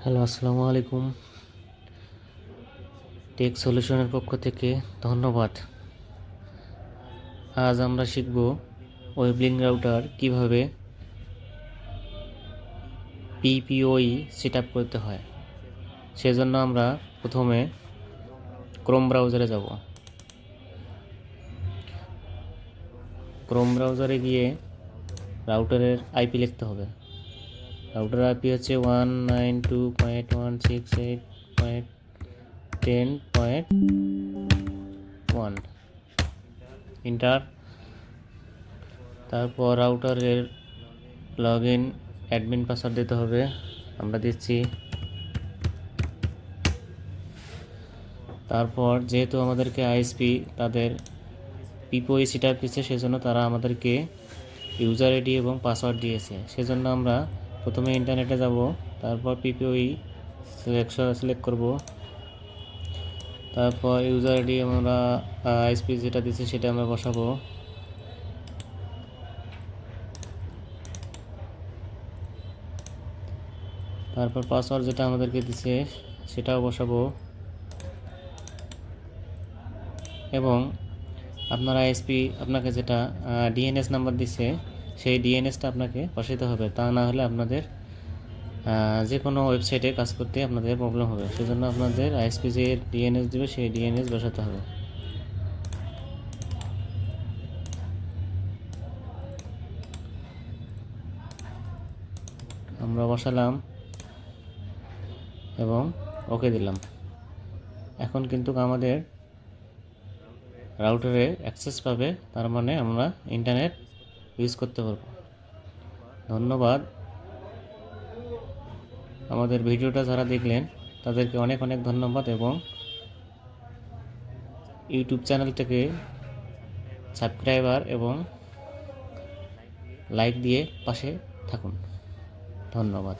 Hello, আসসালামু আলাইকুম। Take সলিউশনের পক্ষ থেকে ধন্যবাদ। আজ আমরা শিখব ওয়েবলিং রাউটার কিভাবে পিপিওই সেট আপ করতে হয়। সেজন্য আমরা প্রথমে ক্রোম ব্রাউজারে যাব। ক্রোম ব্রাউজারে গিয়ে রাউটারের আইপি লিখতে হবে। রাউটারের আইপি হচ্ছে 192.168.10.1। ইন্টার। তারপর রাউটারের লগ ইন অ্যাডমিন পাসওয়ার্ড দিতে হবে, আমরা দিচ্ছি। তারপর যেহেতু আমাদেরকে আইএসপি তাদের পিপিওই সেট আপ দিচ্ছে, সেজন্য তারা আমাদেরকে ইউজার আইডি এবং পাসওয়ার্ড দিয়েছে। সেজন্য আমরা প্রথমে ইন্টারনেটে যাব, তারপর পিপিওই সিলেক্ট করব। তারপর ইউজার আইডি আমরা আইএসপি যেটা দিচ্ছে সেটা আমরা বসাবো। তারপর পাসওয়ার্ড যেটা আমাদেরকে দিচ্ছে সেটাও বসাবো, এবং আপনার আইএসপি আপনাকে যেটা ডিএনএস নাম্বার দিচ্ছে সেই ডিএনএসটা আপনাকে বসাতে হবে। তা না হলে আপনাদের যে কোনো ওয়েবসাইটে কাজ করতে আপনাদের প্রবলেম হবে। সেজন্য আপনাদের আইএসপি যে ডিএনএস দেবে সেই ডিএনএস বসাতে হবে। আমরা বসালাম এবং ওকে দিলাম। এখন কিন্তু আমাদের রাউটারে অ্যাক্সেস পাবে, তার মানে আমরা ইন্টারনেট ইউজ করতে পারব। ধন্যবাদ। আমাদের ভিডিওটা যারা দেখলেন তাদেরকে অনেক অনেক ধন্যবাদ, এবং ইউটিউব চ্যানেলটাকে সাবস্ক্রাইবার এবং লাইক দিয়ে পাশে থাকুন। ধন্যবাদ।